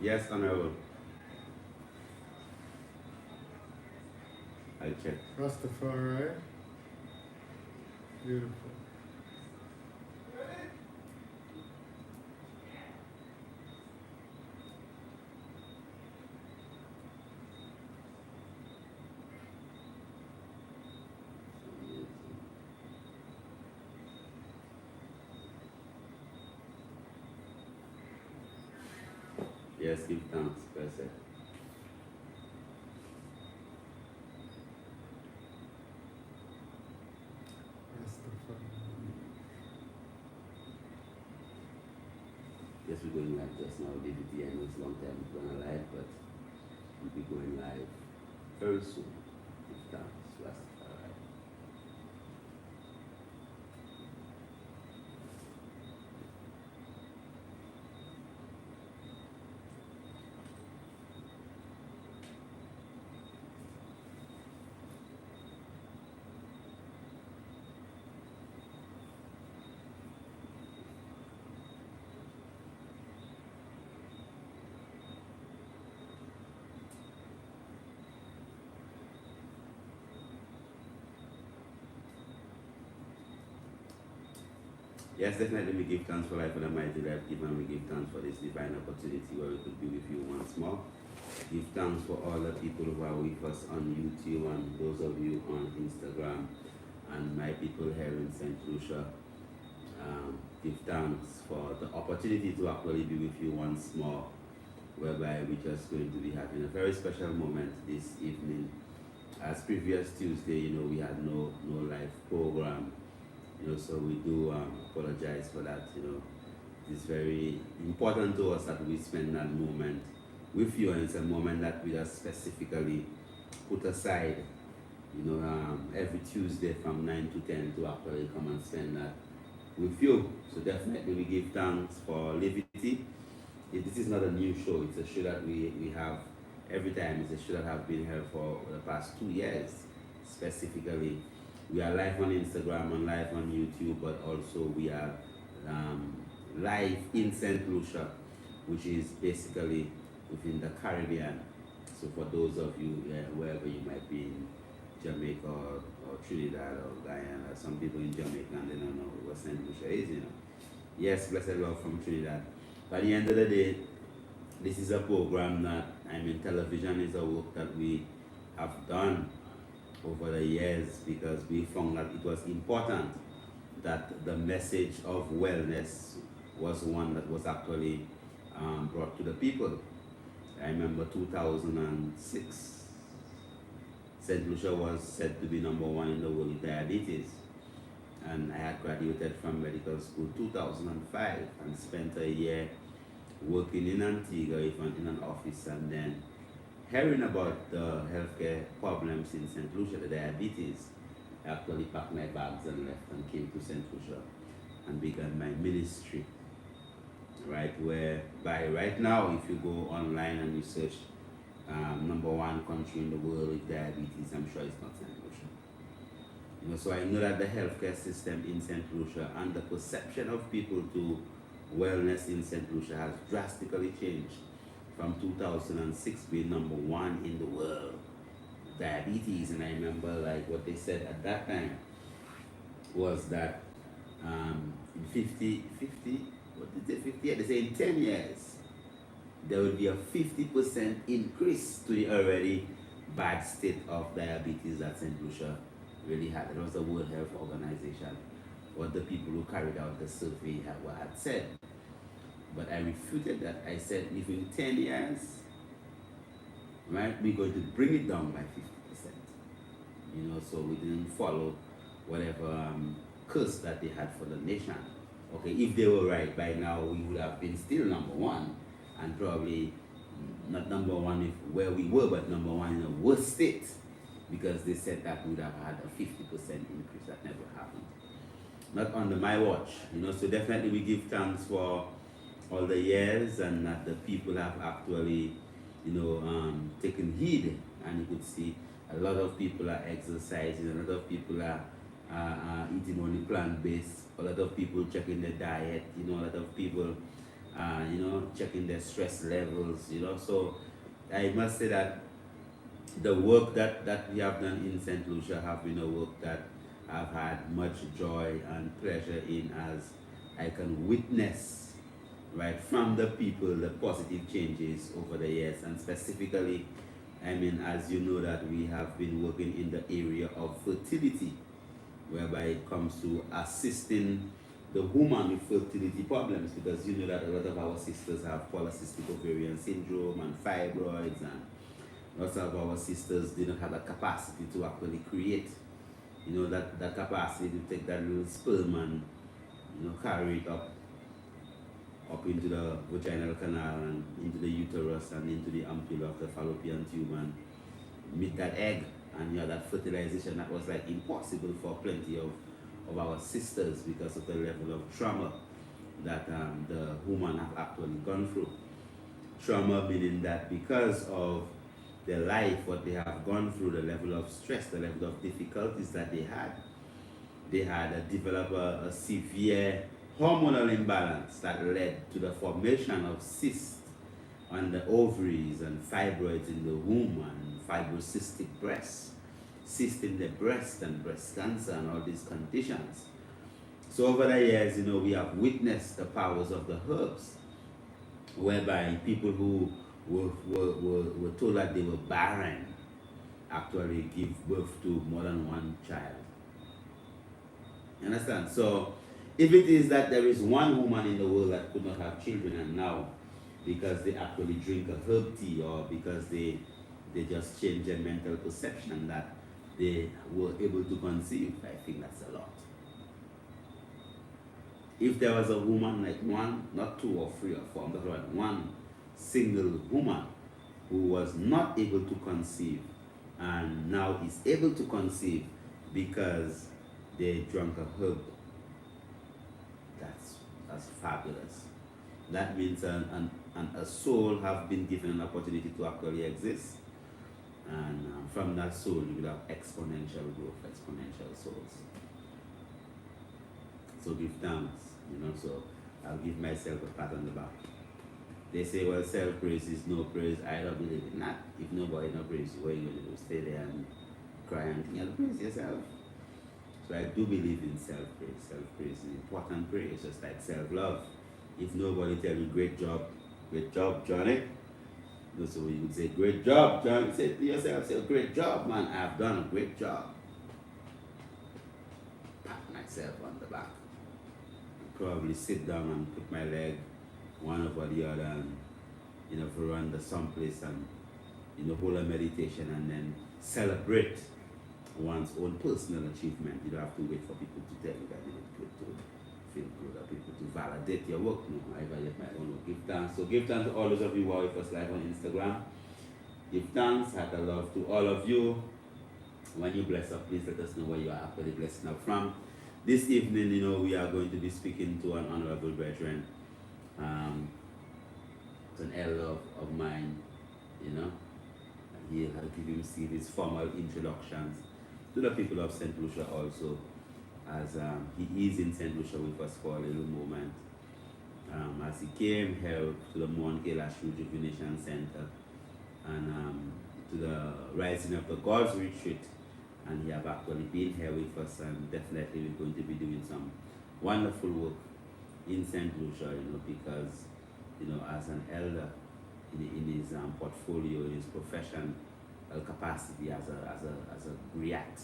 Yes, Honorable. I check. Rastafari. Beautiful. Yes, give thanks, blessed. Rastafari. Yes, we're going live just now. Livity, I know it's a long time we're going live, but we'll be going live very soon. Give thanks, Rastafari. Yes, definitely we give thanks for life and the mighty life given. We give thanks for this divine opportunity where we could be with you once more. Give thanks for all the people who are with us on YouTube and those of you on Instagram and my people here in St. Lucia. Give thanks for the opportunity to actually be with you once more, whereby we're just going to be having a very special moment this evening. As previous Tuesday, we had no live program, so we do apologize for that. It's very important to us that we spend that moment with you, and it's a moment that we just specifically put aside, every Tuesday from 9 to 10 to actually come and spend that with you. So definitely we give thanks for Livity. This is not a new show, it's a show that we have every time. It's a show that have been here for the past 2 years specifically. We are live on Instagram and live on YouTube, but also we are live in St. Lucia, which is basically within the Caribbean. So for those of you wherever you might be in Jamaica or Trinidad or Guyana, some people in Jamaica and they don't know what St. Lucia is. Yes, blessed love from Trinidad. But at the end of the day, this is a program that, television is a work that we have done over the years because we found that it was important that the message of wellness was one that was actually brought to the people. I remember 2006, St. Lucia was said to be number one in the world with diabetes. And I had graduated from medical school 2005 and spent a year working in Antigua, even in an office, and then hearing about the healthcare problems in St. Lucia, the diabetes. I actually packed my bags and left and came to St. Lucia and began my ministry. Right, where by right now, if you go online and you search number one country in the world with diabetes, I'm sure it's not St. Lucia. So I know that the healthcare system in St. Lucia and the perception of people to wellness in St. Lucia has drastically changed from 2006 being number one in the world, diabetes. And I remember like what they said at that time was that in 50, what did they say, 50 years? They say in 10 years, there will be a 50% increase to the already bad state of diabetes that St. Lucia really had. It was the World Health Organization, what the people who carried out the survey had said. But I refuted that. I said, within 10 years, right, we're going to bring it down by 50%. So we didn't follow whatever curse that they had for the nation. Okay, if they were right, by now we would have been still number one, and probably not number one where we were, but number one in a worse state, because they said that we would have had a 50% increase. That never happened. Not under my watch, so definitely we give thanks for all the years and that the people have actually, taken heed, and you could see a lot of people are exercising, a lot of people are eating only plant-based, a lot of people checking their diet, a lot of people checking their stress levels, So I must say that the work that we have done in St. Lucia have been a work that I've had much joy and pleasure in, as I can witness right from the people the positive changes over the years. And specifically, I mean, as you know, that we have been working in the area of fertility, whereby it comes to assisting the woman with fertility problems, because you know that a lot of our sisters have polycystic ovarian syndrome and fibroids, and lots of our sisters didn't have the capacity to actually create, that capacity to take that little sperm and, carry it up into the vaginal canal and into the uterus and into the ampulla of the fallopian tube and meet that egg, and that fertilization that was like impossible for plenty of our sisters because of the level of trauma that the woman have actually gone through. Trauma meaning that because of their life, what they have gone through, the level of stress, the level of difficulties that they had developed a severe hormonal imbalance that led to the formation of cysts on the ovaries and fibroids in the womb and fibrocystic breasts, cysts in the breast and breast cancer and all these conditions. So over the years, we have witnessed the powers of the herbs, whereby people who were told that they were barren actually give birth to more than one child. You understand? So if it is that there is one woman in the world that could not have children, and now because they actually drink a herb tea, or because they just change their mental perception that they were able to conceive, I think that's a lot. If there was a woman, like one, not two or three or four, but one single woman who was not able to conceive and now is able to conceive because they drank a herb, that's fabulous. That means a soul have been given an opportunity to actually exist, and from that soul you will have exponential growth, exponential souls. So give thanks, so I'll give myself a pat on the back. They say, well, self-praise is no praise. I don't believe in that. If nobody no praise you, what are you going to do? Stay there and cry and think, you praise yourself. So I do believe in self-praise. Self-praise is important praise, just like self-love. If nobody tell you, great job, Johnny. So you would say, great job, John. Say to yourself, say, great job, man. I've done a great job. Pat myself on the back. Probably sit down and put my leg one over the other, and veranda someplace, and hold a meditation, and then celebrate one's own personal achievement. You don't have to wait for people to tell you that you look good, to feel good, or people to validate your work. No, I validate my own work. Give thanks. So give thanks to all those of you who are with us live on Instagram. Give thanks, heart of love to all of you. When you bless up, please let us know where you are actually blessing up from. This evening, we are going to be speaking to an honorable brethren. It's an elder of mine, He'll give his formal introductions to the people of St. Lucia also, as he is in St. Lucia with us for a little moment. As he came here to the Mount Kailash Rejuvenation Center and to the Rising of the Gods Retreat, and he have actually been here with us, and definitely we're going to be doing some wonderful work in St. Lucia, because, as an elder in his portfolio, in his profession, capacity as a griot,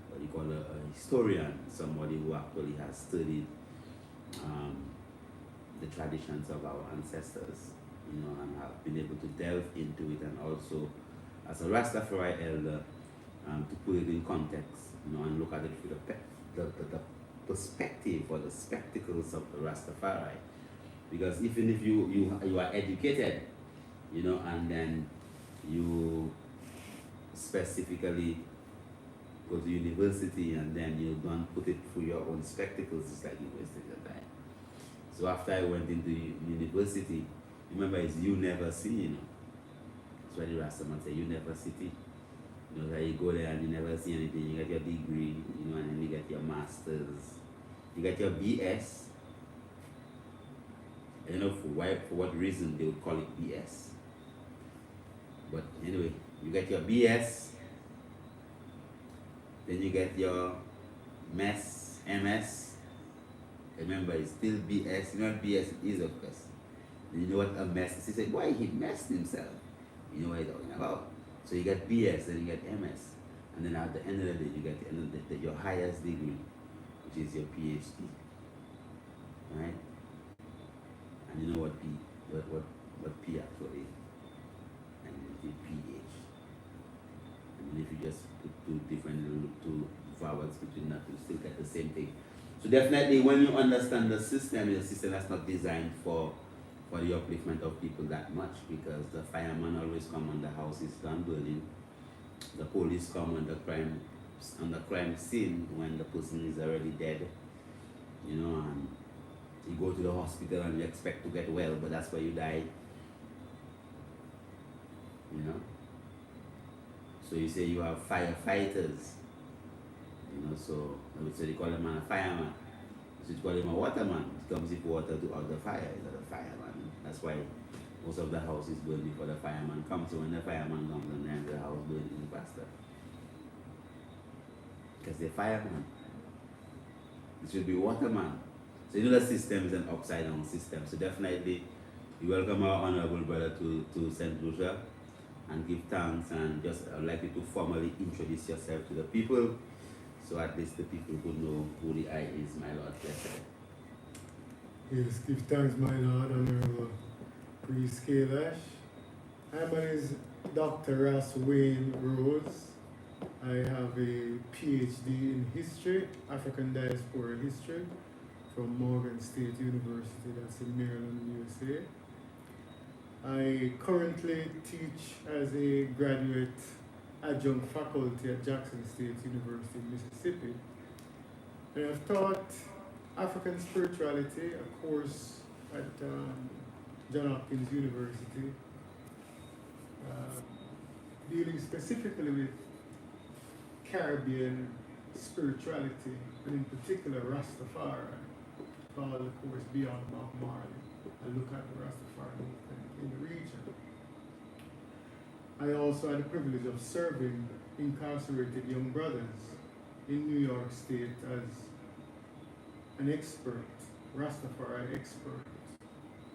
what you call a historian, somebody who actually has studied the traditions of our ancestors, and have been able to delve into it, and also as a Rastafari elder, to put it in context, and look at it through the perspective or the spectacles of the Rastafari. Because even if you are educated, and then you specifically go to university, and then you don't put it through your own spectacles, it's like you wasted your time. So after I went into university, remember, it's you never see, That's why the Rastaman say, you never see. That you go there and you never see anything. You get your degree, and then you get your master's, you get your BS, I don't know for what reason they would call it BS. But anyway, you get your BS, then you get your mess, MS. Remember, it's still BS. You know what BS is, of course. You know what a mess is. He said, why he messed himself? You know what he's talking about. So you get BS, then you get MS. And then at the end of the day, you get your highest degree, which is your PhD. Right? And you know what P actually is? And it's the PH. And if you just put two vowels between that, you still get the same thing. So definitely when you understand the system that's not designed for the upliftment of people that much, because the fireman always come when the house is done burning. The police come when the crime scene when the person is already dead. You know, and you go to the hospital and you expect to get well, but that's where you die. You know? So you say you have firefighters. You know, so they call him a fireman. So you call him a waterman. It comes with water to out the fire. He's not a fireman. That's why most of the houses burn before the fireman comes. So when the fireman comes, and then the house burns faster. Because they're fireman. It should be waterman. So you know the system is an upside down system. So definitely you welcome our honorable brother to St. Lucia and give thanks, and just I'd like you to formally introduce yourself to the people, so at least the people who know who the I is, my Lord. Yes, give thanks, my Lord, Honorable Priest Kailash. My name is Dr. Ross Wayne Rose. I have a PhD in history, African diaspora history, from Morgan State University, that's in Maryland, USA. I currently teach as a graduate adjunct faculty at Jackson State University in Mississippi. I have taught African spirituality, a course at John Hopkins University, dealing specifically with Caribbean spirituality, and in particular Rastafari, called the course Beyond Bob Marley. I look at the Rastafari movement in the region. I also had the privilege of serving incarcerated young brothers in New York State as an expert, Rastafari expert,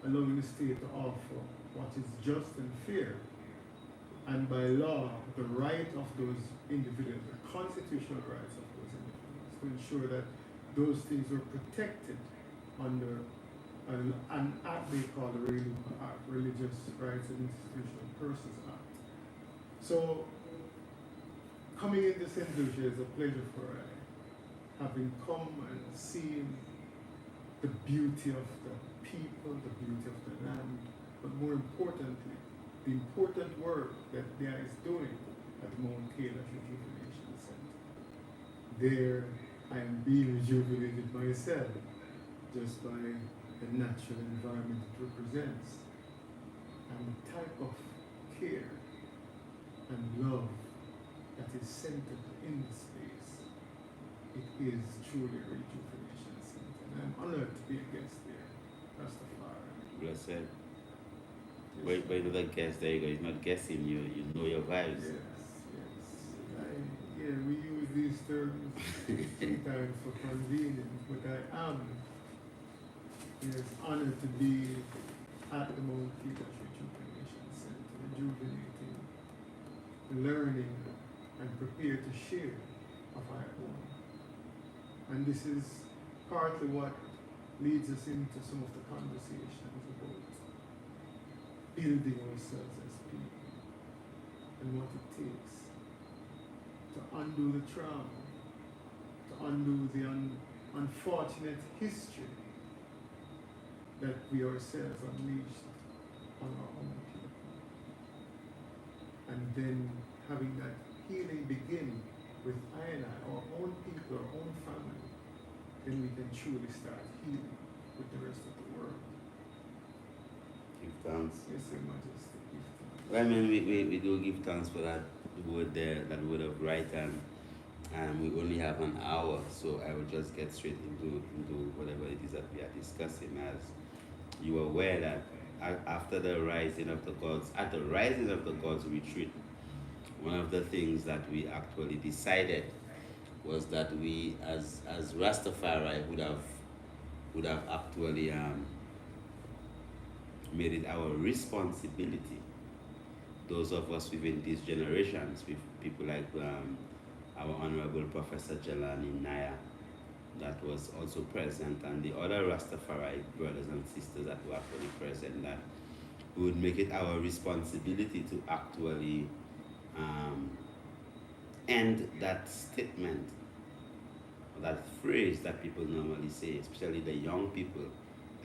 allowing the state to offer what is just and fair, and by law, the right of those individuals, the constitutional rights of those individuals, to ensure that those things were protected under an act they call the Religious Rights and Institutional Persons Act. So, coming into St. Lucia is a pleasure for I, having come and seen the beauty of the people, the beauty of the land, but more importantly, the important work that there is doing at Mount Kailash Rejuvenation Center. There, I am being rejuvenated myself just by the natural environment it represents and the type of care and love that is centered in the space. It is truly a rejuvenation center, and I'm honored to be a guest there. Rastafari. Blessed. But you're not guess, there you go. He's not guessing, you know your vibes. Yes. We use these terms sometimes for convenience, but I am honored to be at the Mount Kailash Rejuvenation Center, rejuvenating, learning, and prepared to share of our own. And this is partly what leads us into some of the conversations about building ourselves as people and what it takes to undo the trauma, to undo the unfortunate history that we ourselves unleashed on our own people. And then having that healing begin with I and I, our own people, our own family, then we can truly start healing with the rest of the world. Give thanks. Yes, Your Majesty, give thanks. Well, I mean, we do give thanks for that word there, that word of right, and we only have an hour, so I will just get straight into whatever it is that we are discussing. you are aware that after the rising of the gods, at the rising of the gods retreat, one of the things that we actually decided was that we, as Rastafari, would have actually made it our responsibility. Those of us within these generations, with people like our Honorable Professor Jelani Naya, that was also present, and the other Rastafari brothers and sisters that were actually present, that we would make it our responsibility to actually um, end that statement, that phrase that people normally say, especially the young people,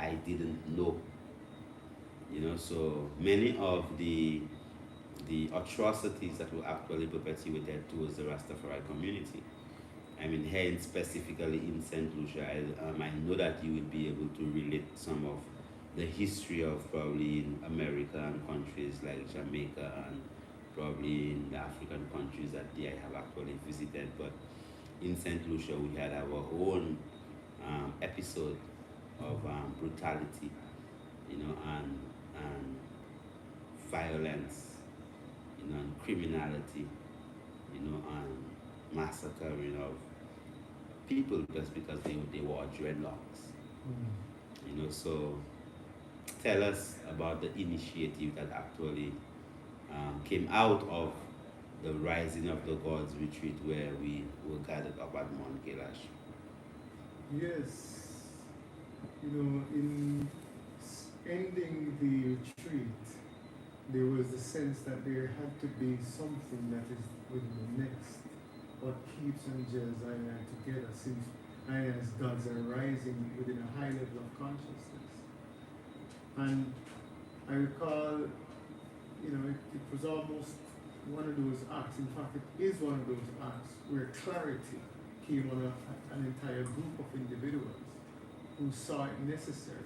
I didn't know. So many of the atrocities that were actually perpetuated towards the Rastafari community. I mean, here specifically in St. Lucia, I know that you would be able to relate some of the history of probably in American countries like Jamaica, and probably in the African countries that I have actually visited. But in St. Lucia, we had our own episode of brutality, and violence, and criminality, and massacring of people just because they wore dreadlocks. So tell us about the initiative that actually came out of the Rising of the Gods retreat where we were gathered up at Mount Kailash. Yes, in ending the retreat, there was a sense that there had to be something that is with the next, what keeps and gels I and I together, since I as gods are rising within a high level of consciousness. And I recall, it was almost one of those acts, in fact it is one of those acts where clarity came on an entire group of individuals who saw it necessary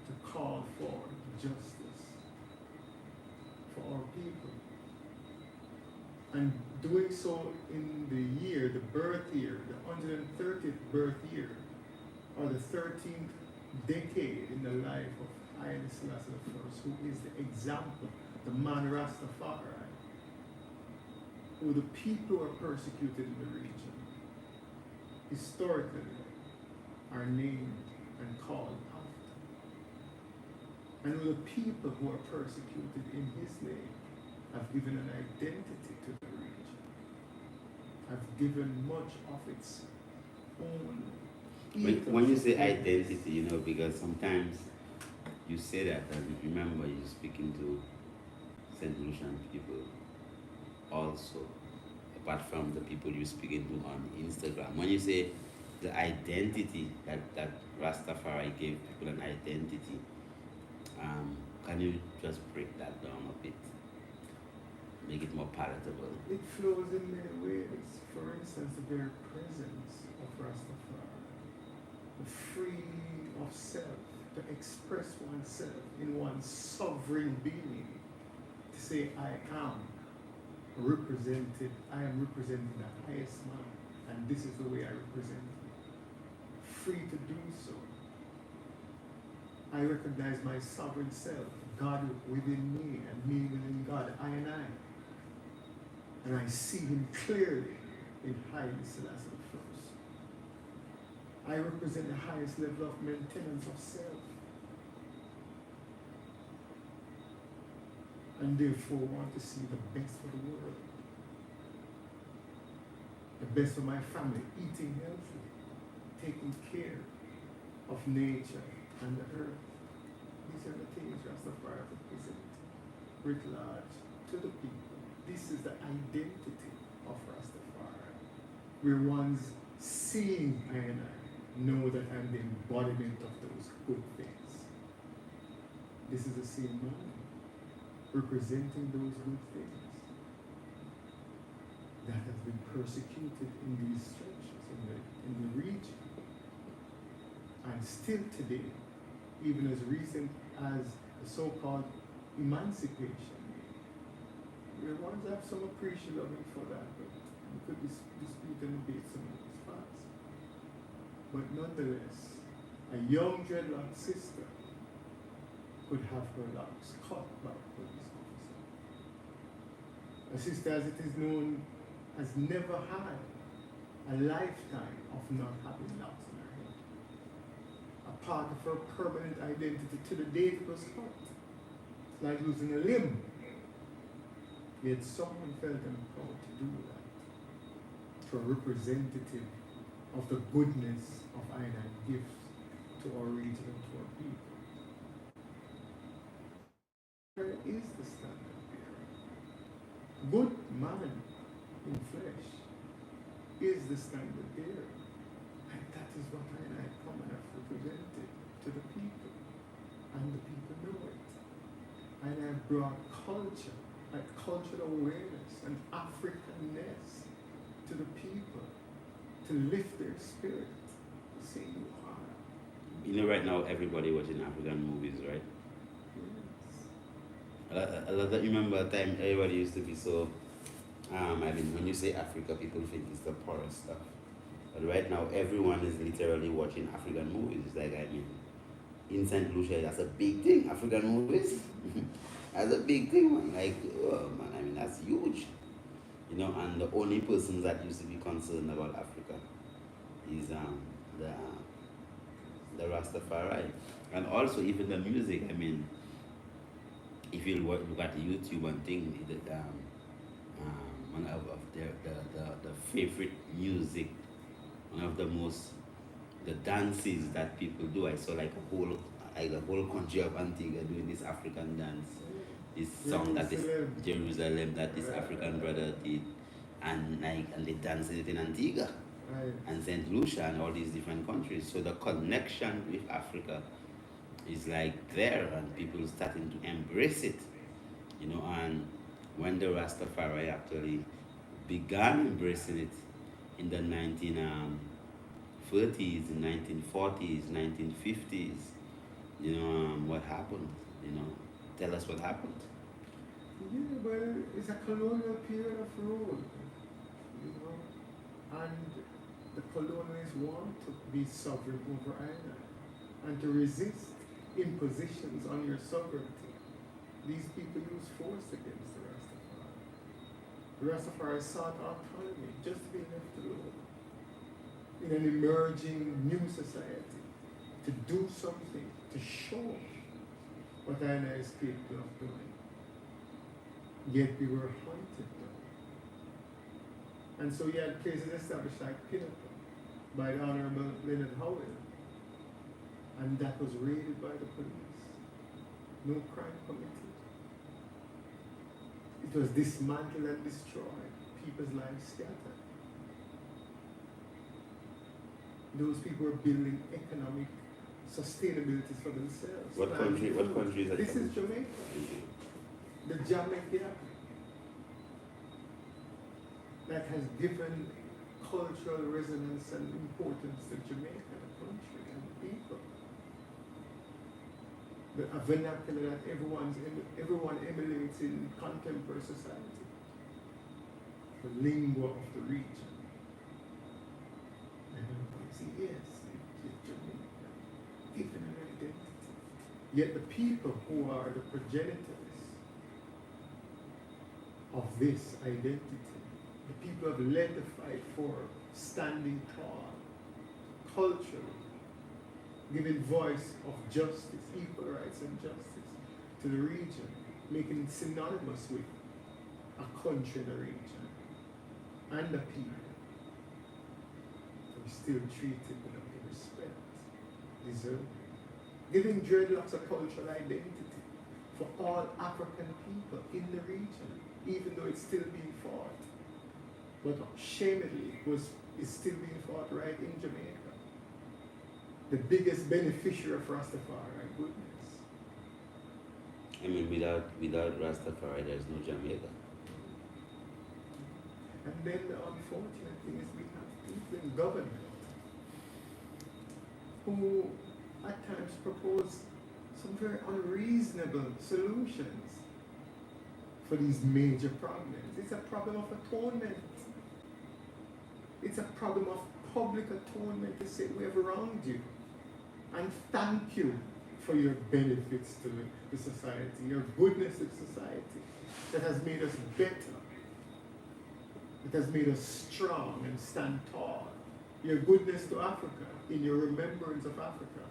to call for justice for our people. And doing so in the year, the birth year, the 130th birth year, or the 13th decade in the life of Haile Selassie I, who is the example, the man Rastafari, who the people who are persecuted in the region, historically, are named and called after. And who the people who are persecuted in his name have given an identity to the region, have given much of its own. When you say identity, because sometimes you say that, and remember you're speaking to St. Lucian people also, apart from the people you're speaking to on Instagram. When you say the identity that Rastafari gave people an identity, can you just break that down a bit? Make it more palatable. It flows in many ways. For instance, the very presence of Rastafari, the freeing of self, to express oneself in one's sovereign being, to say, I am representing the highest man, and this is the way I represent him. Free to do so. I recognize my sovereign self, God within me, and me within God, I and I. And I see him clearly in Haile Selassie I. I represent the highest level of maintenance of self. And therefore want to see the best for the world. The best for my family, eating healthy, taking care of nature and the earth. These are the things Rastafari represent, writ large, to the people. This is the identity of Rastafari, where one's seeing I and I know that I'm the embodiment of those good things. This is the same man representing those good things that have been persecuted in these stretches, in the region. And still today, even as recent as the so-called emancipation, we want to have some appreciation of it for that, but we could dispute and debate some of these facts. But nonetheless, a young dreadlock sister could have her locks cut by a police officer. A sister, as it is known, has never had a lifetime of not having locks in her head. A part of her permanent identity to the date it was cut. It's like losing a limb. Yet someone felt empowered to do that. To a representative of the goodness of Aina gives to our region and to our people. Where is the standard bearer? Good man in flesh is the standard bearer. And that is what Aina come and have represented to the people. And the people know it. And I brought culture, like cultural awareness and Africanness to the people, to lift their spirit, to say you are. You know, right now everybody watching African movies, right? Yes. A lot of, you remember a time everybody used to be so, I mean, when you say Africa, people think it's the poor stuff. But right now, everyone is literally watching African movies. It's like, I mean, in St. Lucia, that's a big thing, African movies. That's a big thing, man. Like, oh, man, I mean, that's huge. You know, and the only persons that used to be concerned about Africa is the Rastafari. And also, even the music, I mean, if you look at YouTube and things, one of the favorite music, one of the most, the dances that people do, I saw like the whole country of Antigua doing this African dance, this song that this Jerusalem that this African brother did, and they danced it in Antigua and St. Lucia and all these different countries. So the connection with Africa is like there, and people starting to embrace it, you know. And when the Rastafari actually began embracing it in the 1930s, 1940s, 1950s, you know, what happened? You know, tell us what happened. Yeah, well, it's a colonial period of rule, you know, and the colonialists want to be sovereign over Ireland and to resist impositions on your sovereignty. These people use force against the Rastafari. The Rastafari sought autonomy, just to be left alone in an emerging new society, to do something, to show what Ireland is capable of doing. Yet we were hunted down. And so you had places established like Pinnacle by the Honorable Leonard Howell, and that was raided by the police. No crime committed. It was dismantled and destroyed. People's lives scattered. Those people were building economic sustainability for themselves. What country is that? This is Jamaica. The Jamaica that has given cultural resonance and importance to Jamaica, the country and the people. A vernacular that everyone emulates in contemporary society. The lingua of the region. And everybody says, yes, it's Jamaica, given an identity. Yet the people who are the progenitors of this identity, the people who have led the fight for standing tall, culturally, giving voice of justice, equal rights and justice to the region, making it synonymous with a country in the region and the people. We still treat it with the respect deserved. Giving dreadlocks a cultural identity for all African people in the region, even though it's still being fought. But shamedly, is still being fought right in Jamaica. The biggest beneficiary of Rastafari, goodness. I mean, without Rastafari, there's no Jamaica. And then the unfortunate thing is we have people in government who at times propose some very unreasonable solutions for these major problems. It's a problem of atonement. It's a problem of public atonement to say we have wronged you and thank you for for your benefits to the society, your goodness to society, that has made us better, that has made us strong and stand tall. Your goodness to Africa, in your remembrance of Africa,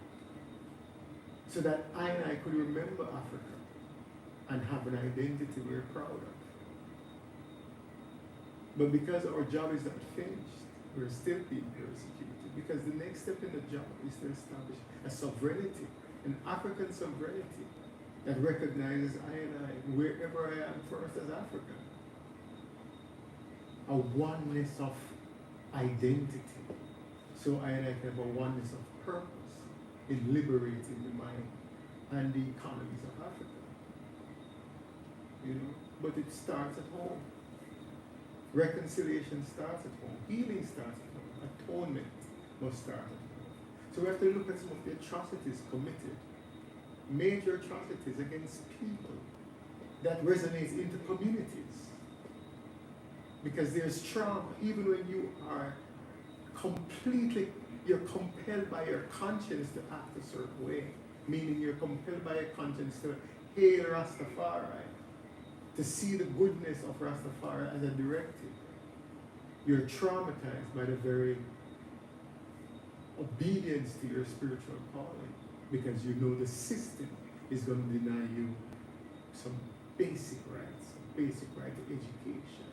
so that I could remember Africa and have an identity we're proud of. But because our job is not finished, we're still being persecuted, because the next step in the job is to establish a sovereignty, an African sovereignty that recognizes I, wherever I am first as African, a oneness of identity. So I can have a oneness of purpose in liberating the mind and the economies of Africa. You know, but it starts at home. Reconciliation starts at home. Healing starts at home. Atonement must start at home. So we have to look at some of the atrocities committed, major atrocities against people that resonates into communities. Because there's trauma, even when you are you're compelled by your conscience to act a certain way. Meaning you're compelled by your conscience to hail Rastafari, to see the goodness of Rastafari as a directive. You're traumatized by the very obedience to your spiritual calling, because you know the system is going to deny you some basic rights, basic right to education,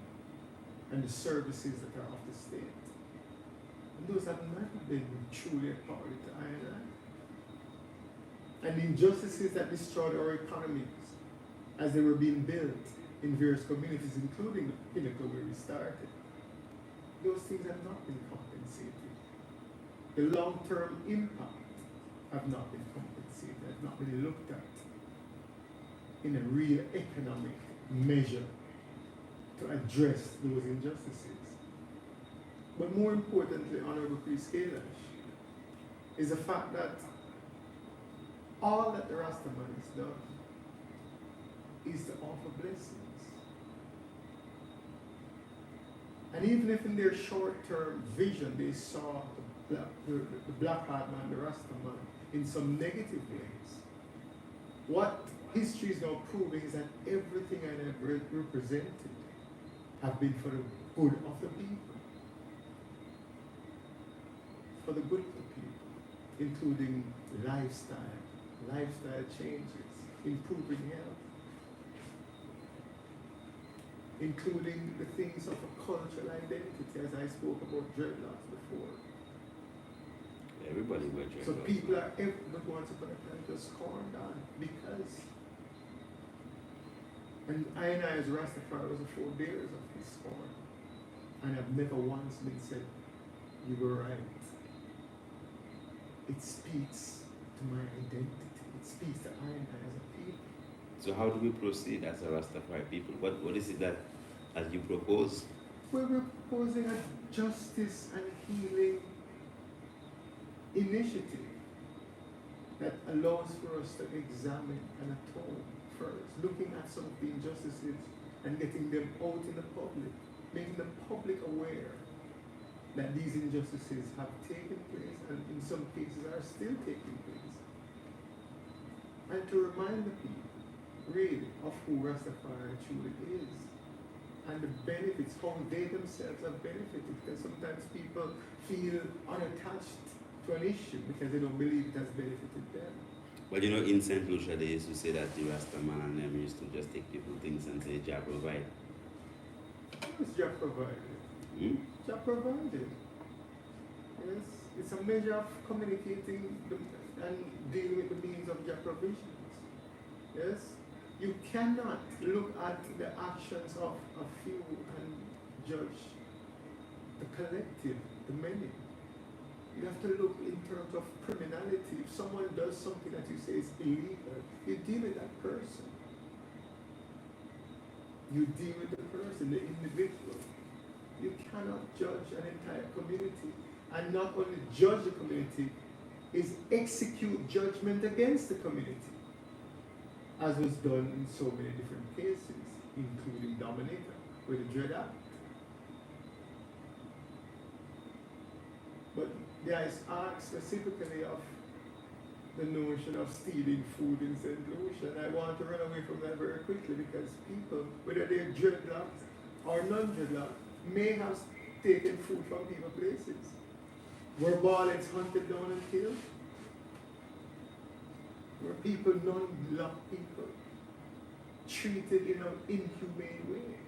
and the services that are of the state. And those have not been truly accorded to I. And the injustices that destroyed our economies as they were being built in various communities, including the pinnacle where we started, those things have not been compensated. The long-term impact have not been compensated, have not been looked at in a real economic measure to address those injustices. But more importantly, Honorable Priest Kailash, is the fact that all that the Rastaman has done is to offer blessings. And even if in their short-term vision they saw the black heart man, the Rastaman, in some negative ways, what history is now proving is that everything I have represented have been for the good of the people. For the good of the people, including lifestyle changes, improving health, including the things of a cultural identity, as I spoke about dreadlocks before. Everybody wears dreadlocks. So people are, but once upon a time, just scorned on because, and I as Rastafari was the forebearers of this scorn, and I've never once been said, you were right. It speaks to my identity. It speaks to I as a people. So how do we proceed as a Rastafari people? What is it that, as you propose? We're proposing a justice and healing initiative that allows for us to examine and atone first, looking at some of the injustices and getting them out in the public, making the public aware that these injustices have taken place and in some cases are still taking place. And to remind the people, really, of who Rastafari truly is and the benefits, how they themselves have benefited. Because sometimes people feel unattached to an issue because they don't believe it has benefited them. Well, you know, in St. Lucia, they used to say that the Rastaman and them used to just take people things and say, Jah provide. Yes, Jah provided. Jah provided. Yes, it's a measure of communicating and dealing with the means of Jah provisions. Yes, you cannot look at the actions of a few and judge the collective, the many. You have to look in terms of criminality. If someone does something that you say is illegal, you deal with that person. You deal with the person, the individual. You cannot judge an entire community, and not only judge the community, is execute judgment against the community, as was done in so many different cases, including Dominica, with the Dread Act. But there is asked specifically of the notion of stealing food in St. Lucia. I want to run away from that very quickly because people, whether they're dreadlocked or non-dreadlocked, may have taken food from people places. Were Barlets hunted down and killed? Were people, non-black people, treated in an inhumane way?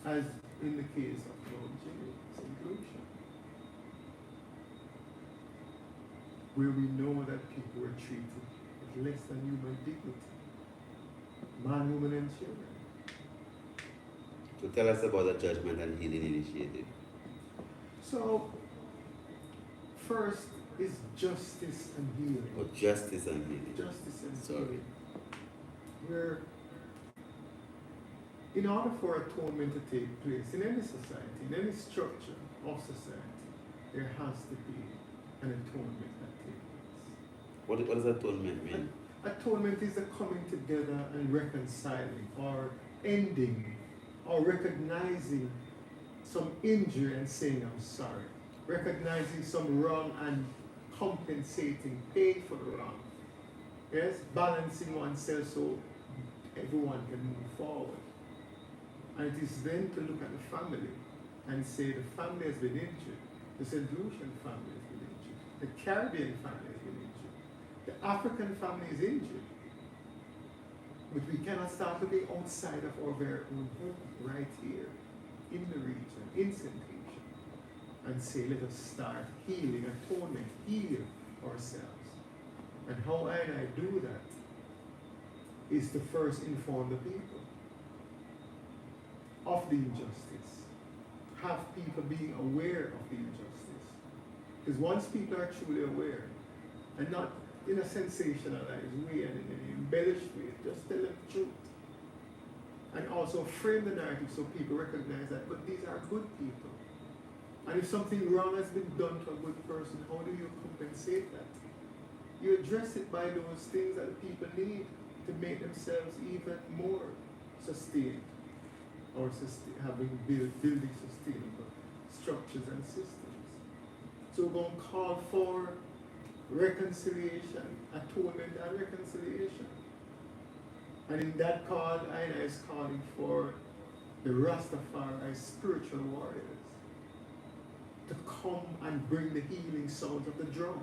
As in the case of Mount Jimmy, St. Lucia, where we know that people were treated with less than human dignity, man, woman, and children. So tell us about the Judgment and Healing Initiative. So, first is justice and healing. Oh, justice and healing. Justice and Sorry. healing. Where, in order for atonement to take place in any society, in any structure of society, there has to be an atonement that takes place. What does atonement mean? Atonement is the coming together and reconciling, or ending, or recognizing some injury and saying I'm sorry. Recognizing some wrong and compensating, paying for the wrong. Yes? Balancing oneself so everyone can move forward. And it is then to look at the family and say the family has been injured. The St. Lucian family has been injured. The Caribbean family has been injured. The African family is injured. But we cannot start looking outside of our very own home, right here, in the region, in St. Lucia, and say, let us start healing, atonement, heal ourselves. And how I do that is to first inform the people of the injustice. Have people being aware of the injustice. Because once people are truly aware, and not in a sensationalized way and in an embellished way, just tell them the truth. And also frame the narrative so people recognize that, but these are good people. And if something wrong has been done to a good person, how do you compensate that? You address it by those things that people need to make themselves even more sustained, or building sustainable structures and systems. So we're going to call for reconciliation, atonement and reconciliation. And in that call, Aina is calling for the Rastafari spiritual warriors to come and bring the healing sounds of the drum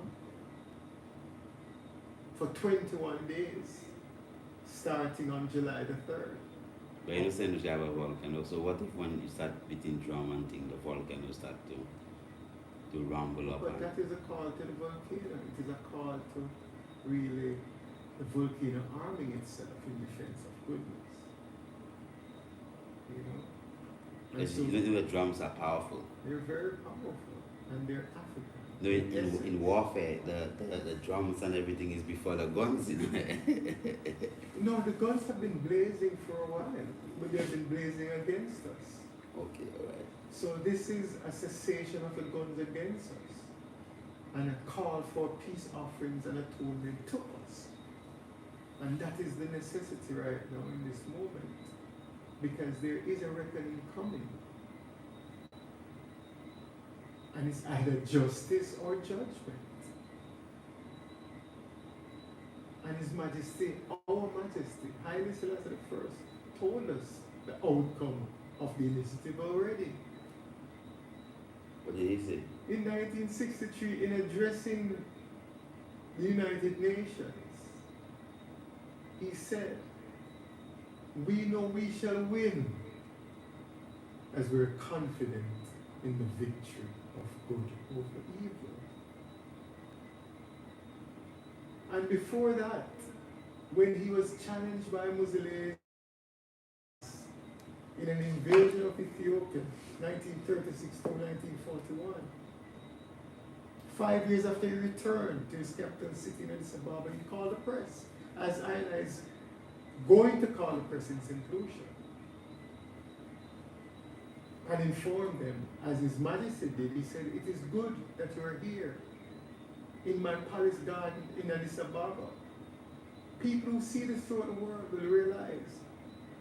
for 21 days, starting on July the 3rd. But you said you have a volcano, so what if when you start beating drum and thing, the volcano start to rumble up? But that is a call to the volcano. It is a call to really the volcano arming itself in defense of goodness. You know? And so Even the drums are powerful. they're very powerful, and they're African. No, in warfare, the drums and everything is before the guns. No, the guns have been blazing for a while, but they've been blazing against us. Okay, all right. So this is a cessation of the guns against us, and a call for peace offerings and atonement to us. And that is the necessity right now in this moment, because there is a reckoning coming. And it's either justice or judgment. And His Majesty, our Majesty, Haile Selassie I, told us the outcome of the initiative already. What did he say? In 1963, in addressing the United Nations, he said, "We know we shall win as we're confident in the victory of good over evil." And before that, when he was challenged by Muslims in an invasion of Ethiopia, 1936 to 1941, 5 years after he returned to his capital city in Addis Ababa, he called the press, as Aina is going to call the press in St. Lucia, and informed them, as His Majesty did. He said, "It is good that you are here in my palace garden in Addis Ababa. People who see this throughout the world will realize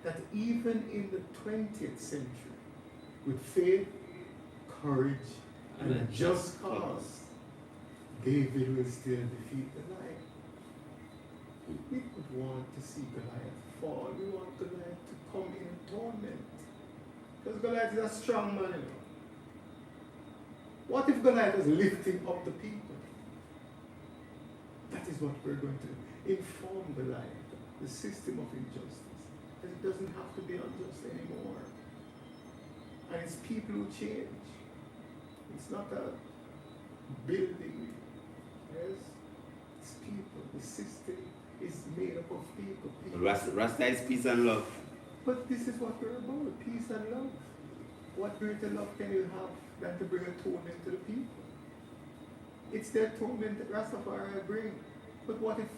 that even in the 20th century, with faith, courage, and a just cause, David will still defeat Goliath. We would want to see Goliath fall. We want Goliath to come in torment. Because Goliath is a strong man, you know. What if Goliath is lifting up the people? That is what we're going to do. Inform Goliath, the system of injustice, that it doesn't have to be unjust anymore. And it's people who change. It's not a building. Yes? It's people. The system is made up of people. Rasta is peace and love. But this is what we're about, peace and love. What greater love can you have than to bring atonement to the people? It's the atonement that Rastafari bring. But what if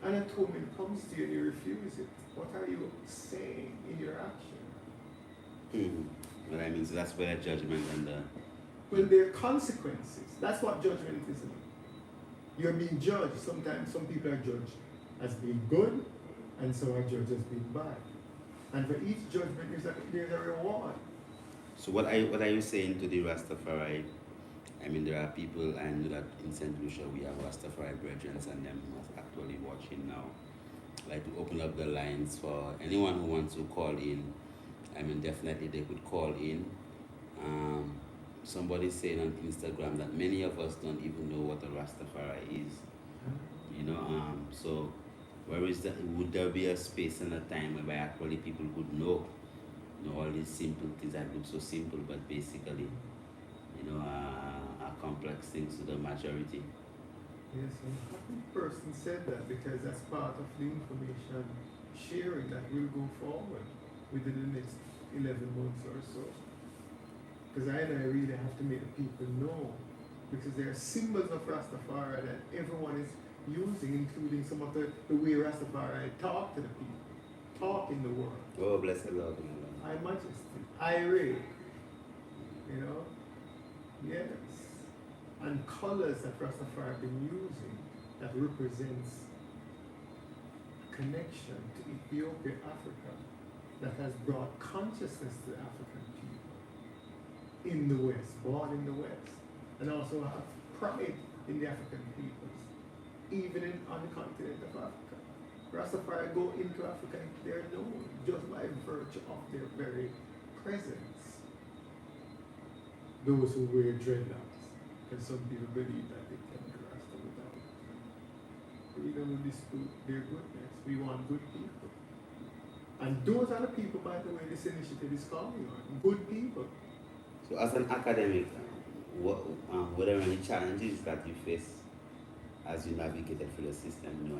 an atonement comes to you and you refuse it? What are you saying in your action? What I mean, so that's where the judgment and the... Well, there are consequences. That's what judgment is. You're being judged. Sometimes some people are judged as being good, and some are judged as being bad. And for each judgment, there's a reward. So what are you saying to the Rastafari? I mean, there are people, I know that in St. Lucia we have Rastafari brethren and them actually watching now. I'd like to open up the lines for anyone who wants to call in. I mean, definitely they could call in. Somebody saying on Instagram that many of us don't even know what a Rastafari is. You know, so where is that? Would there be a space and a time whereby actually people could know all these simple things that look so simple, but basically, are complex things to the majority? Yes, I'm happy the person said that, because that's part of the information sharing that will go forward within the next 11 months or so. Because I really have to make the people know, because there are symbols of Rastafari that everyone is using, including some of the way Rastafari talk to the people, talk in the world. Oh, bless the Lord. I Majesty, Ire, yes. And colors that Rastafari have been using that represents connection to Ethiopia, Africa, that has brought consciousness to the African people in the West, born in the West, and also have pride in the African peoples, even on the continent of Africa. Rastafari go into Africa, they're known just by virtue of their very presence. Those who wear dreadlocks, and some people believe that they can be Rasta without. We don't dispute their goodness. We want good people. And those are the people, by the way, this initiative is calling on. Good people. So as an academic, what are any challenges that you face as you navigated through the system?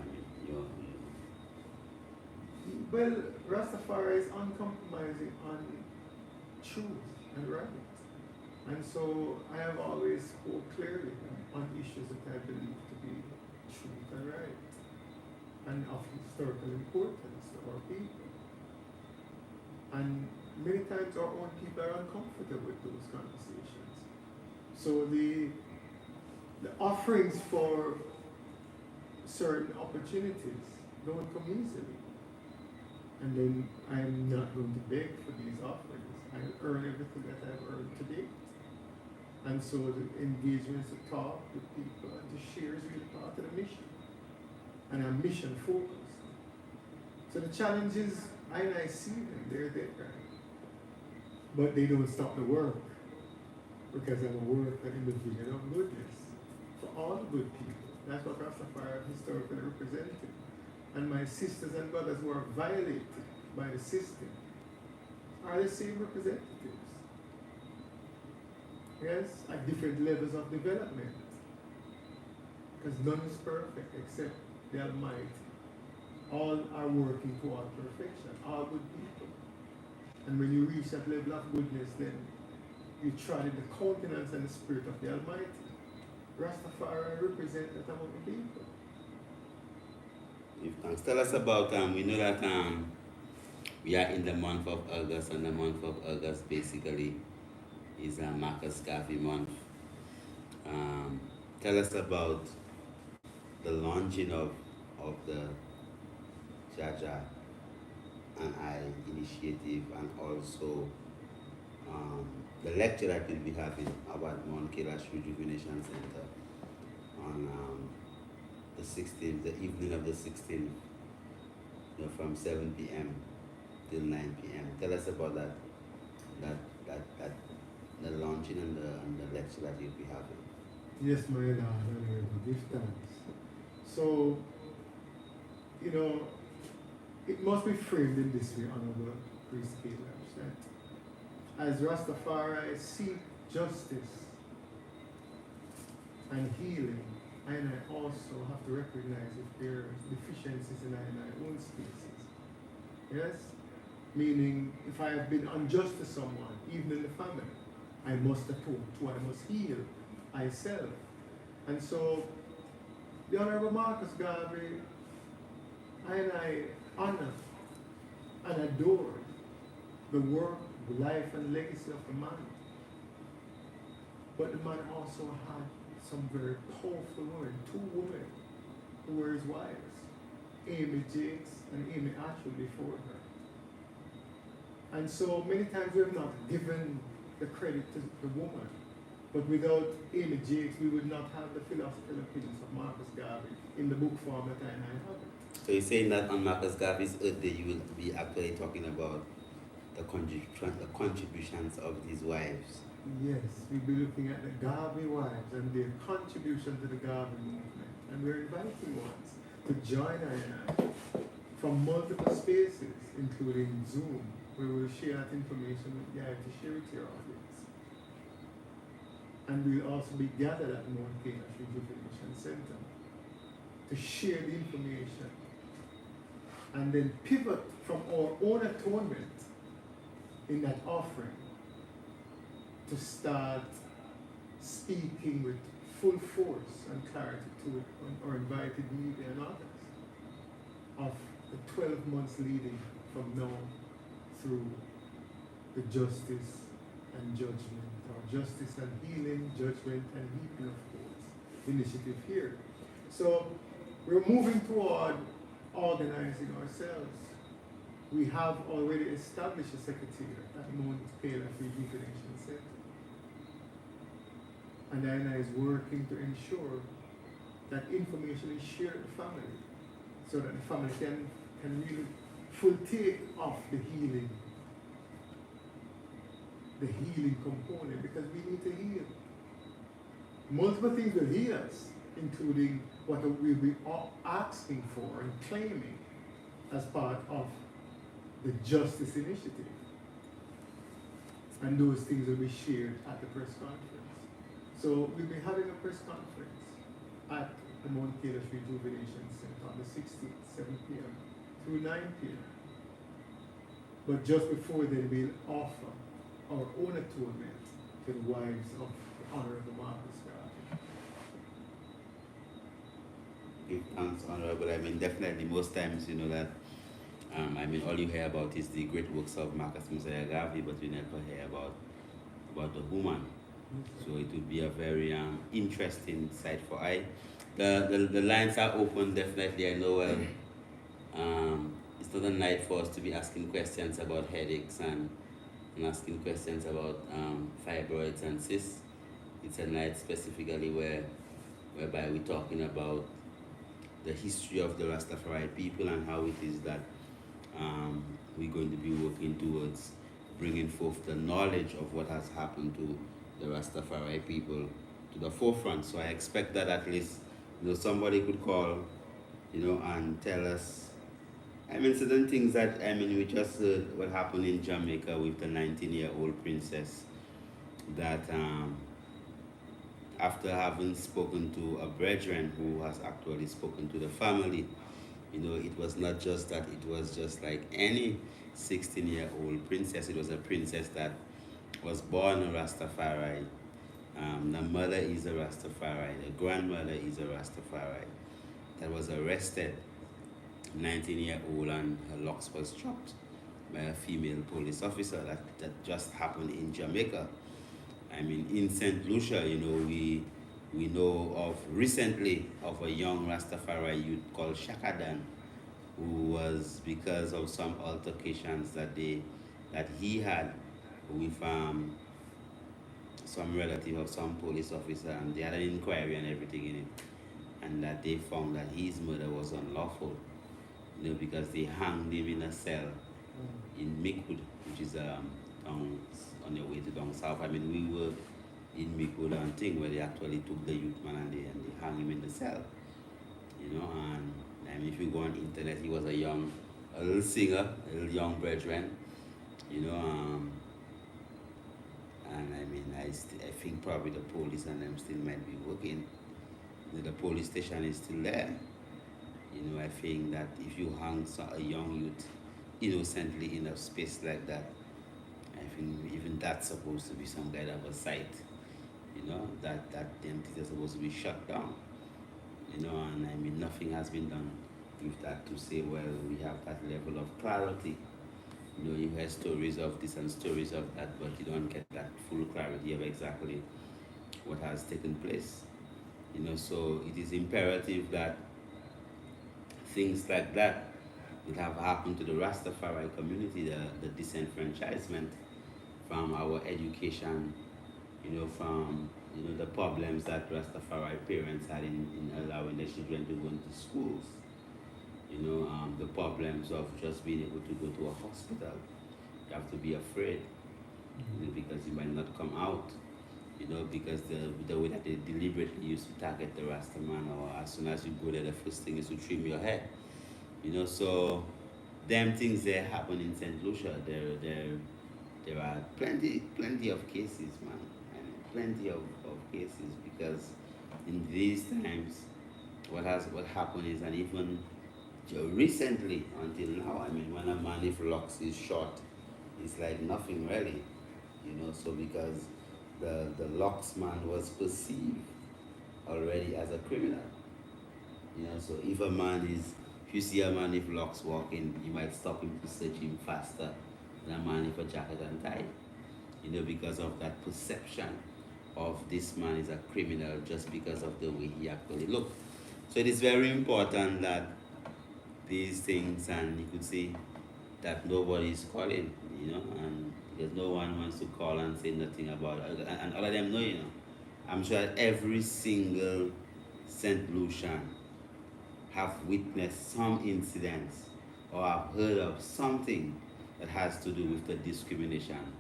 Well, Rastafari is uncompromising on truth and right. And so I have always spoke clearly on issues that I believe to be truth and right, and of historical importance to our people. And many times our own people are uncomfortable with those conversations. So the offerings for certain opportunities don't come easily. And then I'm not going to beg for these offerings. I earn everything that I've earned to date. And so the engagements to talk with people and to share is really part of the mission. And I'm mission focused. So the challenges, I see them, they're there. But they don't stop the work. Because I'm a worker in the vision of goodness. For all good people. That's what Rastafari historically represented. And my sisters and brothers who are violated by the system are the same representatives. Yes, at different levels of development. Because none is perfect except the Almighty. All are working toward perfection, all good people. And when you reach that level of goodness, then you trod in the countenance and the spirit of the Almighty. Rastafari represents that among the people. You can tell us about, we know that we are in the month of August, and the month of August basically is a Marcus Garvey month. Tell us about the launching of the Jaja and I initiative, and also the lecture that we'll be having about Mount Kailash Rejuvenation Center on the 16th, the evening of the 16th, from 7 p.m. till 9 p.m. Tell us about that, that the launching and the lecture that you'll be having. Yes, my Lord, Honorable, give thanks. So, it must be framed in this way, Honorable Priest Caleb, that as Rastafari seek justice and healing, and I also have to recognize if there are deficiencies in our own spaces. Yes? Meaning, if I have been unjust to someone, even in the family, I must atone to, I must heal myself. And so, the Honorable Marcus Garvey, I honor and adore the work, the life, and legacy of the man. But the man also had some very powerful women, two women who were his wives, Amy Jakes and Amy Ashwood before her. And so many times we have not given the credit to the woman. But without Amy Jakes, we would not have the philosophical opinions of Marcus Garvey in the book form that I have it. So you're saying that on Marcus Garvey's Earth Day, you will be actually talking about the contributions of these wives. Yes, we'll be looking at the Garvey wives and their contribution to the Garvey movement. And we're inviting ones to join us from multiple spaces, including Zoom, where we'll share that information with the IT charity audience. And we'll also be gathered at Mount Kailash Rejuvenation Center to share the information and then pivot from our own atonement in that offering to start speaking with full force and clarity to our invited media and others of the 12 months leading from now through the justice and judgment, or justice and healing, judgment and healing, of course, initiative here. So we're moving toward organizing ourselves. We have already established a secretariat at Mount Kailash Rejuvenation Center. And Diana is working to ensure that information is shared with the family so that the family can really full take of the healing component, because we need to heal. Multiple things will heal us, including what we'll be asking for and claiming as part of the Justice Initiative. And those things will be shared at the press conference. So we'll be having a press conference at the Mount Kailash Rejuvenation Center on the 16th, 7 p.m. through 9 p.m. But just before then, we'll offer our own atonement to the wives of the Honorable Marcus Garvey. Give thanks, Honorable. I mean, definitely, most times, that, all you hear about is the great works of Marcus Mosiah Garvey, but you never hear about the woman. So it would be a very interesting sight for I. The lines are open, definitely. I know it's not a night for us to be asking questions about headaches and asking questions about fibroids and cysts. It's a night specifically whereby we're talking about the history of the Rastafari people and how it is that we're going to be working towards bringing forth the knowledge of what has happened to the Rastafari people to the forefront. So I expect that at least somebody could call, and tell us. Certain things that we just heard what happened in Jamaica with the 19-year-old princess. That after having spoken to a brethren who has actually spoken to the family, it was not just that it was just like any 16-year-old princess. It was a princess that was born a Rastafari. The mother is a Rastafari. The grandmother is a Rastafari. That was arrested, 19-year-old, and her locks was chopped by a female police officer. That just happened in Jamaica. In St. Lucia, we know of recently of a young Rastafari youth called Shakadan, who was because of some altercations that he had with some relative of some police officer, and they had an inquiry and everything in it. and that they found that his murder was unlawful, because they hanged him in a cell in Mickwood, which is down on your way to down south. I mean, we were in Mickwood and thing where they actually took the youth man and they hung him in the cell, and I mean, if you go on the internet, he was a little singer, a little young brethren, you know, um, and I mean, I think probably the police and them still might be working. The police station is still there. I think that if you hang a young youth innocently in a space like that, I think even that's supposed to be some kind of a sight, that them things are supposed to be shut down, and I mean, nothing has been done with that to say, well, we have that level of clarity. You hear stories of this and stories of that, but you don't get that full clarity of exactly what has taken place. So it is imperative that things like that will have happened to the Rastafari community, the disenfranchisement from our education, from the problems that Rastafari parents had in allowing their children to go into schools. The problems of just being able to go to a hospital. You have to be afraid, because you might not come out. Because the way that they deliberately used to target the Rasta man, or as soon as you go there, the first thing is to trim your hair. So them things there happen in St. Lucia. There are plenty of cases, man, and plenty of cases, because in these times, what happened is, and even recently until now, I mean, when a man if locks is short, it's like nothing really, so because the locksman was perceived already as a criminal. So if you see a man if locks walking, you might stop him to search him faster than a man if a jacket and tie. Because of that perception of this man is a criminal just because of the way he actually looks. So it is very important that these things, and you could see that nobody is calling, and because no one wants to call and say nothing about it. And all of them know, I'm sure every single St. Lucian have witnessed some incidents or have heard of something that has to do with the discrimination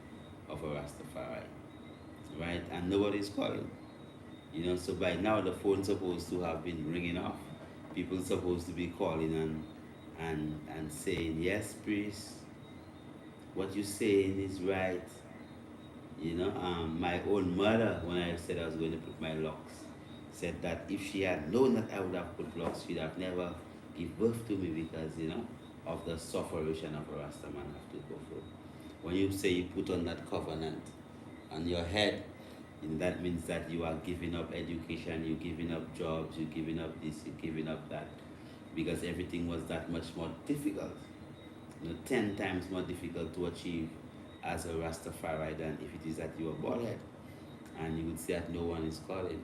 of a Rastafari, right? And nobody is calling. So by now the phone's supposed to have been ringing off. People supposed to be calling and saying, yes, priest, what you're saying is right. My own mother, when I said I was going to put my locks, said that if she had known that I would have put locks, she'd have never give birth to me, because, of the sufferation of a Rasta man have to go through. When you say you put on that covenant on your head, that means that you are giving up education, you're giving up jobs, you're giving up this, you're giving up that, because everything was that much more difficult, 10 times more difficult to achieve as a Rastafari than if it is that you are baldhead. And you would see that no one is calling.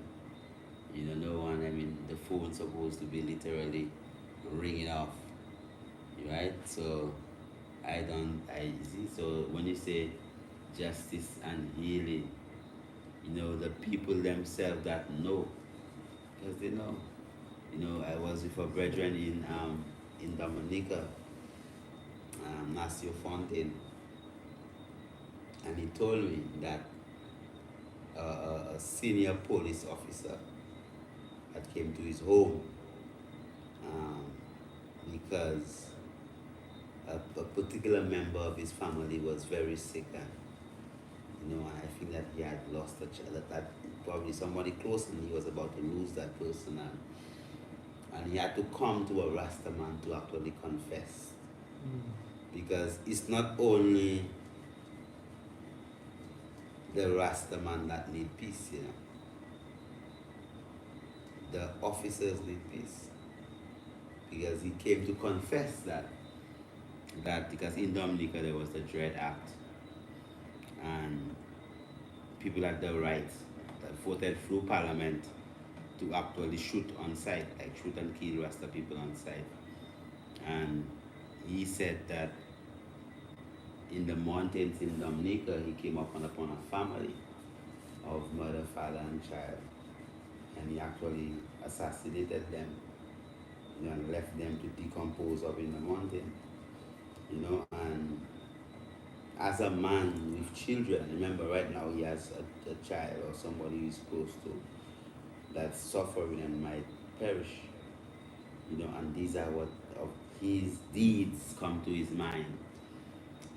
No one, I mean, the phone's supposed to be literally ringing off, right? So I see, so when you say justice and healing, the people themselves that know, because they know. I was with a brethren in Dominica, Nasio Fontaine, and he told me that a senior police officer had came to his home, because a particular member of his family was very sick, and I think that he had lost a child, that probably somebody close, and he was about to lose that person, and he had to come to a Rasta man to actually confess. Because it's not only the Rasta man that need peace, the officers need peace. Because he came to confess that because in Dominica there was the Dread Act, and people had the right that voted through Parliament to actually shoot on sight, like shoot and kill Rasta people on sight. And he said that in the mountains in Dominica, he came upon a family of mother, father, and child. And he actually assassinated them, and left them to decompose up in the mountain, and as a man with children, remember right now he has a child or somebody he's close to that's suffering and might perish, and these are what of his deeds come to his mind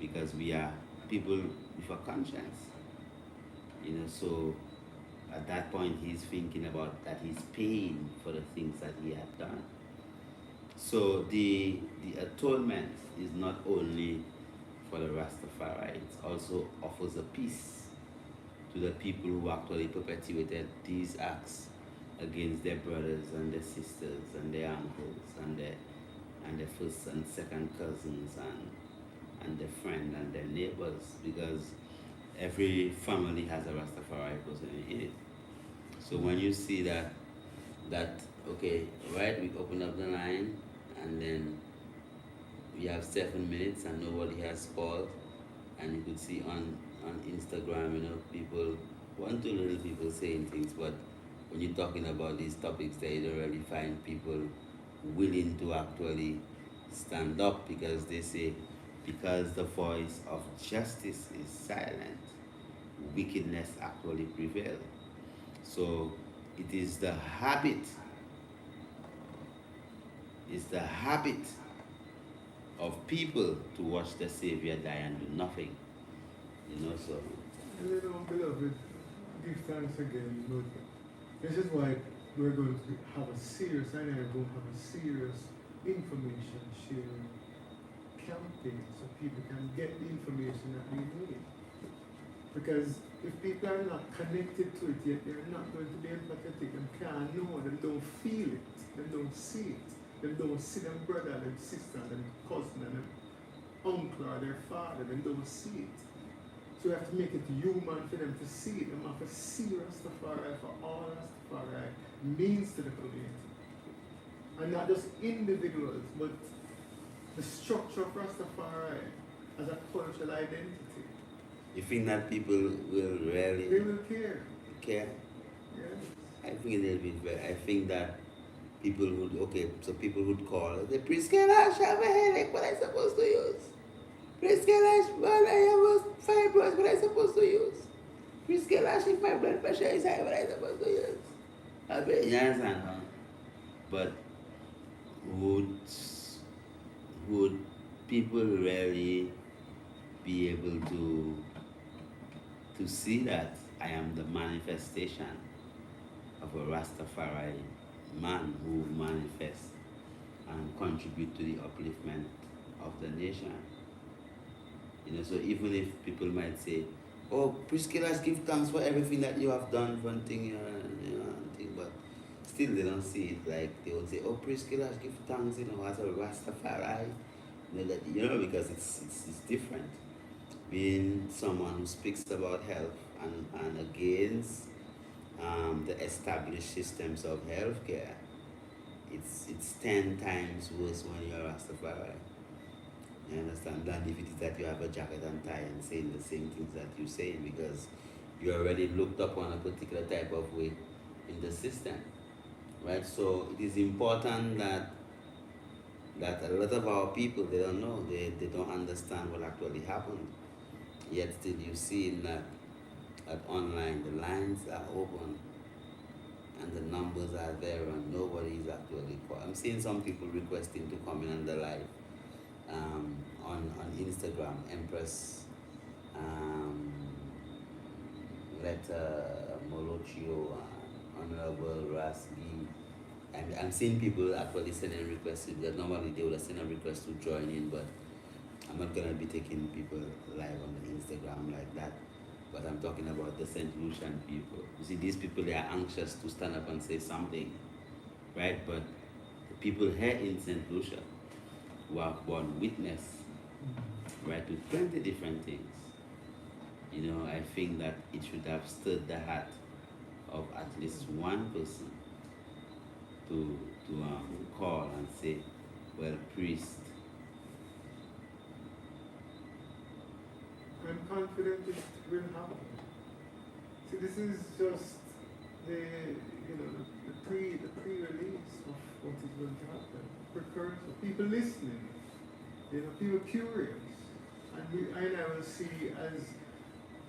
because we are people with a conscience, so at that point he's thinking about that he's paying for the things that he had done. So the atonement is not only for the Rastafari, it also offers a peace to the people who actually perpetuated these acts against their brothers and their sisters and their uncles and their first and second cousins and their friends and their neighbors, because every family has a Rastafari person in it. So when you see that okay, right, we open up the line and then we have 7 minutes and nobody has called, and you could see on Instagram, people, one, two little people saying things, but when you're talking about these topics, they don't really find people willing to actually stand up because they say, because the voice of justice is silent, wickedness actually prevails. So it is the habit of people to watch the Savior die and do nothing. So Beloved, give thanks again, but this is why we're going to have a serious, I know we're going to have a serious information sharing campaign so people can get the information that they need. Because if people are not connected to it yet, they're not going to be empathetic. They can't know, they don't feel it, they don't see it. They don't see them brother, them sister, them cousin, and them uncle or their father, they don't see it. So we have to make it human for them to see it. They have to see Rastafari for all Rastafari means to the community. And not just individuals, but the structure of Rastafari as a cultural identity. you think that people will really They will care. care? Yes. I think they'll be very. I think that people would call the Priskelash, I have a headache, what am I supposed to use? Priskelash, well, I have a fibroids, what am I supposed to use? Priskelash, if my blood pressure is high, what am I supposed to use? I bet you understand, huh? But would people really be able to see that I am the manifestation of a Rastafari man who manifests and contribute to the upliftment of the nation? So even if people might say, oh, Priscilla's give thanks for everything that you have done, one thing, thing, but still they don't see it. Like they would say, oh, Priscilla's give thanks, as a Rastafari, because it's different. Being someone who speaks about health and against the established systems of healthcare, it's 10 times worse when you're a Rastafari. You understand? Than if it is that you have a jacket and tie and saying the same things that you're saying, because you already looked upon a particular type of way in the system, right? So it is important that a lot of our people, they don't know, they don't understand what actually happened. Yet still you see in that online the lines are open and the numbers are there and nobody is actually called. I'm seeing some people requesting to come in on the live on Instagram, Empress Letter Molochio, Honorable Rasgi. I'm seeing people actually sending requests that normally they would have sent a request to join in, but I'm not gonna be taking people live on the Instagram like that. But I'm talking about the St. Lucian people. You see, these people, they are anxious to stand up and say something, right? But the people here in St. Lucia who have borne witness, right, to 20 different things, I think that it should have stirred the heart of at least one person to call and say, well, priest, I'm confident it will happen. See, this is just the pre-release of what is going to happen, precursor, people listening, people curious, and I will see as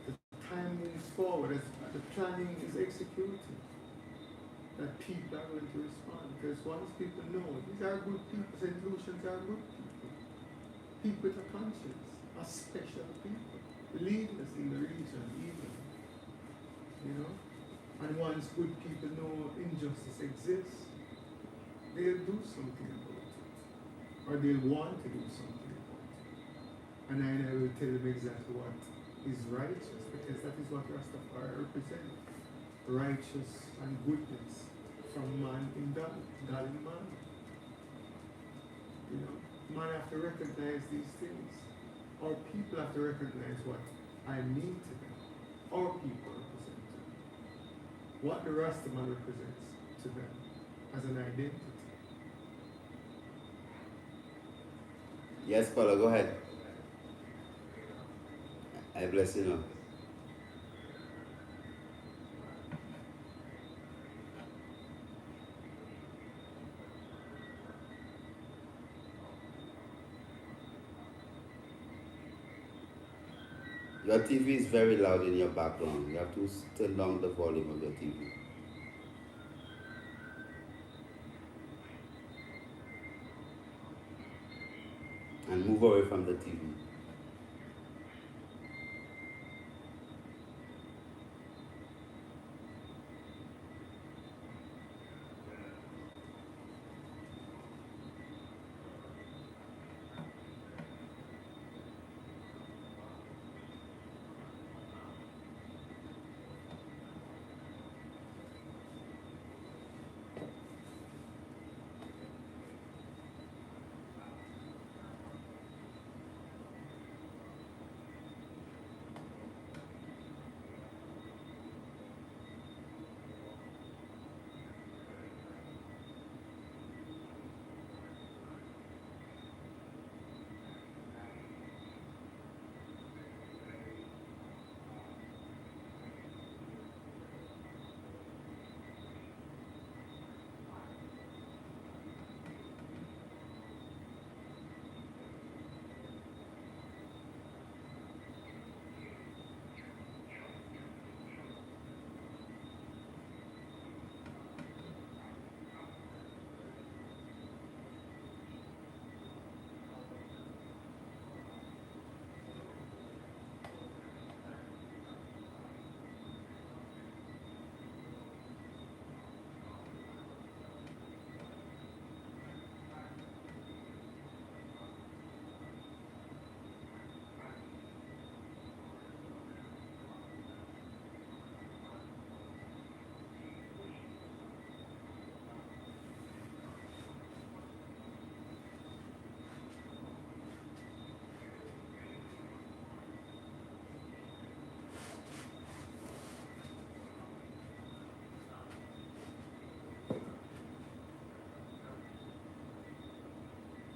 the time moves forward, as the planning is executed, that people are going to respond. Because once people know these are good people, St. Lucians are good people with a conscience, are special people, leaders in the region even. And once good people know injustice exists, they'll do something about it. Or they'll want to do something about it. And I will tell them exactly what is righteous, because that is what Rastafari represents. Righteous and goodness from man in God, God in man. Man have to recognize these things. Our people have to recognize what I mean to them. Our people represent them. What the Rastaman represents to them as an identity. Yes, Paula, go ahead. I bless you now. Your TV is very loud in your background. You have to turn down the volume of your TV. And move away from the TV.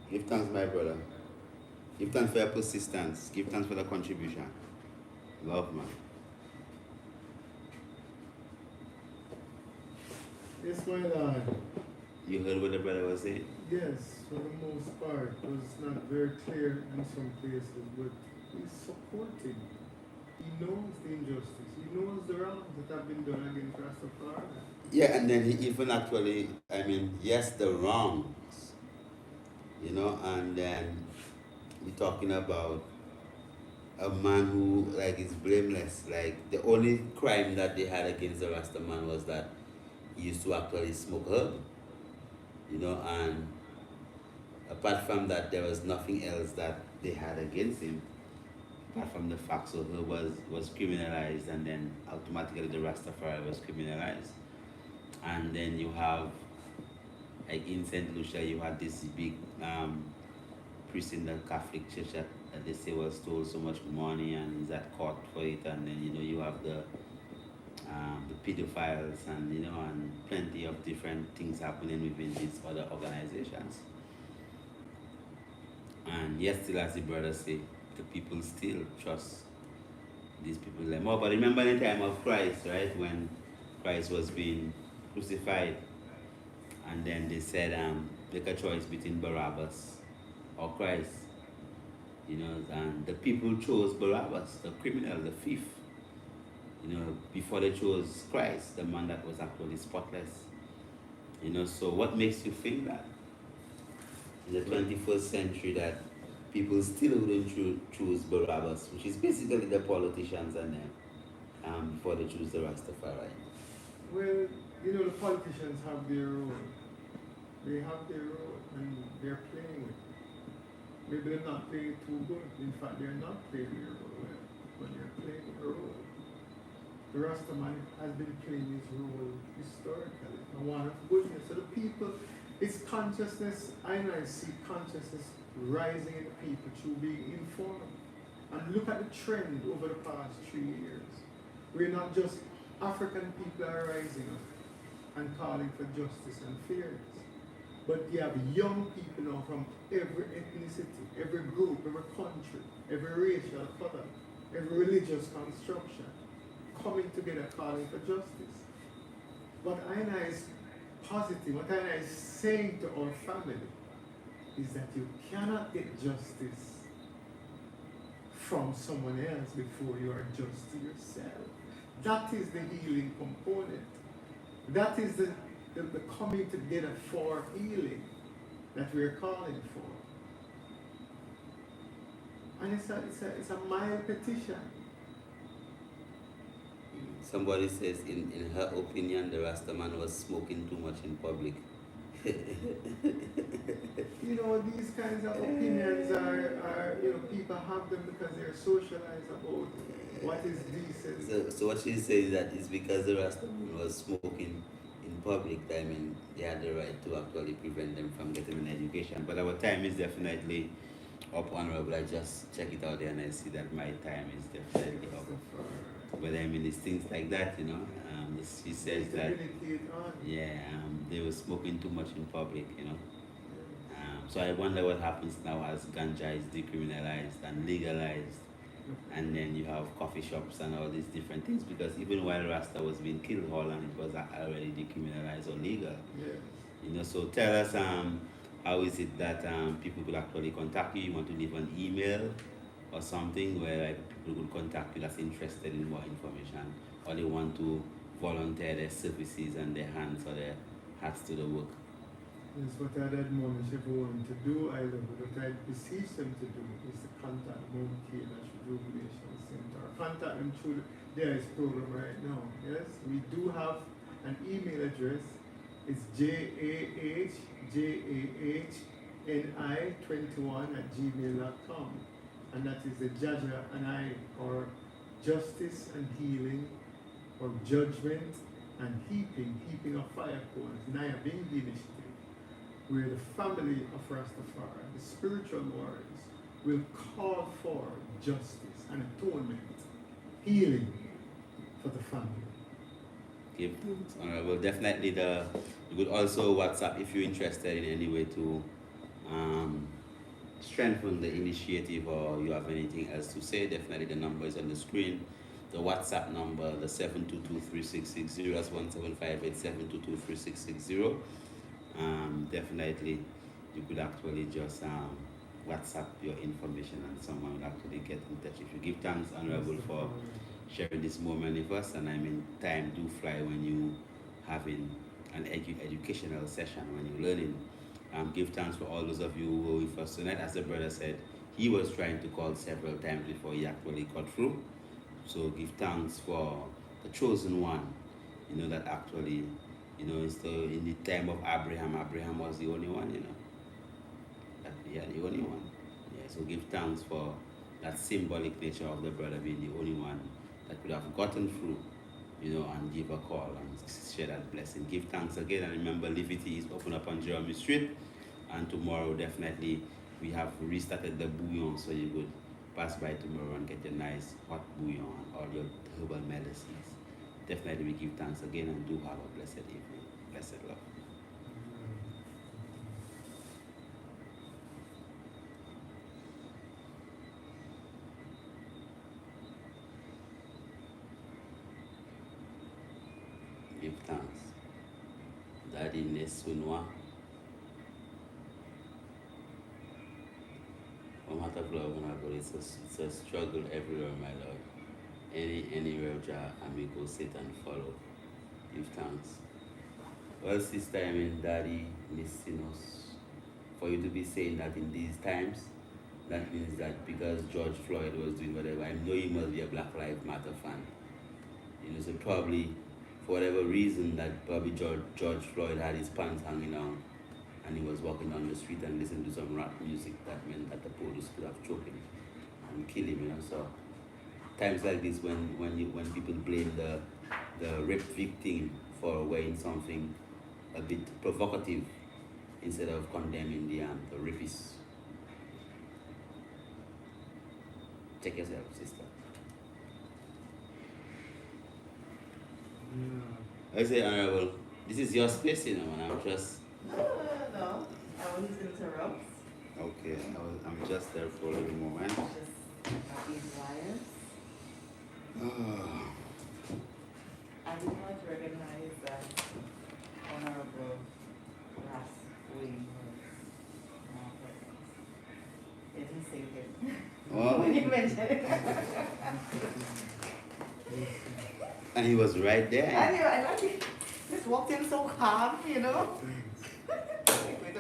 Give thanks, my brother. Give thanks for your persistence. Give thanks for the contribution. Love, man. Yes, my Lord. You heard what the brother was saying? Yes, for the most part. It was not very clear in some places, but he's supporting. He knows the injustice. He knows the wrongs that have been done against Rastafari. Yeah, and then he even actually, yes, the wrongs, and then you're talking about a man who, is blameless. Like, the only crime that they had against the Rasta man was that he used to actually smoke herb, and apart from that, there was nothing else that they had against him, apart from the fact so herb was criminalized, and then automatically the Rastafari was criminalized. And then you have, like in St. Lucia, you had this big priest in the Catholic Church that they say was stole so much money and is at court for it. And then, you have the pedophiles and, and plenty of different things happening within these other organizations. And yes, still as the brother say, the people still trust these people more. But remember the time of Christ, right? When Christ was being crucified, and then they said, make a choice between Barabbas or Christ. And the people chose Barabbas, the criminal, the thief, before they chose Christ, the man that was actually spotless. So what makes you think that in the 21st century that people still wouldn't choose Barabbas, which is basically the politicians and them, before they choose the Rastafari? Well, the politicians have their role. They have their role and they're playing it. Maybe they're not playing it too good. In fact, they're not playing their role well, but they're playing their role. The Rastaman has been playing his role historically. A one of goodness. So the people, it's consciousness, I see consciousness rising in the people through being informed. And look at the trend over the past 3 years. We're not just African people are rising up and calling for justice and fairness. But you have young people now from every ethnicity, every group, every country, every racial color, every religious construction, coming together calling for justice. What I is positive, what I is saying to our family is that you cannot get justice from someone else before you are just to yourself. That is the healing component. That is the coming together for healing that we're calling for. And it's a mild petition. Somebody says, in her opinion, the Rastaman was smoking too much in public. These kinds of opinions are people have them because they're socialized about what is decent. So what she's saying is that it's because the Rastaman was smoking in public, I mean, they had the right to actually prevent them from getting an education. But our time is definitely up, Honorable. I just check it out there and I see that my time is definitely up. But I mean, it's things like that, she says that, they were smoking too much in public, so I wonder what happens now as ganja is decriminalized and legalized, and then you have coffee shops and all these different things, because even while Rasta was being killed, Holland, it was already decriminalized or legal. So tell us, how is it that people could actually contact you? You want to leave an email or something where people will contact you that's interested in more information, or they want to volunteer their services and their hands or their hearts to the work? Yes, what I'd admonish everyone to do, what I beseech them to do, is to contact Mount Kailash Rejuvenation Center. Contact them through the ICE program right now. Yes, we do have an email address. It's jahjahni21@gmail.com, and that is the Jaja and I, or justice and healing, or judgment and heaping of fire cones, Naya Bingi initiative, where the family of Rastafari, the spiritual warriors, will call for justice and atonement, healing for the family. Give thanks, Honorable. Definitely you could also WhatsApp if you're interested in any way to strengthen the initiative, or you have anything else to say. Definitely the number is on the screen. The WhatsApp number, the 7223660, that's 1758-7223660. Definitely you could actually just WhatsApp your information and someone will actually get in touch. If you give thanks, Honorable, for sharing this moment with us, and I mean, time do fly when you having an educational session, when you're learning. Give thanks for all those of you who were with us tonight. As the brother said, he was trying to call several times before he actually got through. So give thanks for the chosen one, that actually, in the time of Abraham was the only one, the only one. Yeah, so give thanks for that symbolic nature of the brother being the only one that could have gotten through, and give a call and share that blessing. Give thanks again, and remember, Livity is open up on Jeremy Street, and tomorrow definitely we have restarted the bouillon, so you could pass by tomorrow and get your nice hot bouillon and all your herbal medicines. Definitely we give thanks again, and do have a blessed evening. Blessed love. give thanks. Daddy Nesunwa. No matter love when I go, it's a struggle everywhere, my Lord. Anywhere Jah amigo sit and follow. Give thanks. Well, sister, I mean, Daddy missing us. For you to be saying that in these times, that means that because George Floyd was doing whatever, I know you must be a Black Lives Matter fan. You know, so probably for whatever reason that probably George Floyd had his pants hanging out and he was walking down the street and listening to some rap music, that meant that the police could have choked him and killed him, you know. So times like this when people blame the rape victim for wearing something a bit provocative instead of condemning the rapist. Check yourself, sister. Yeah. I say, Honorable, this is your space, you know, and I'm just. No. I wouldn't interrupt. Okay, I'm just there for a little moment. Just these wires. I did not recognize that Honorable Brass Wing was Marcus. Didn't say it. Well, When you mentioned it. and he was right there. I just walked in so calm, you know.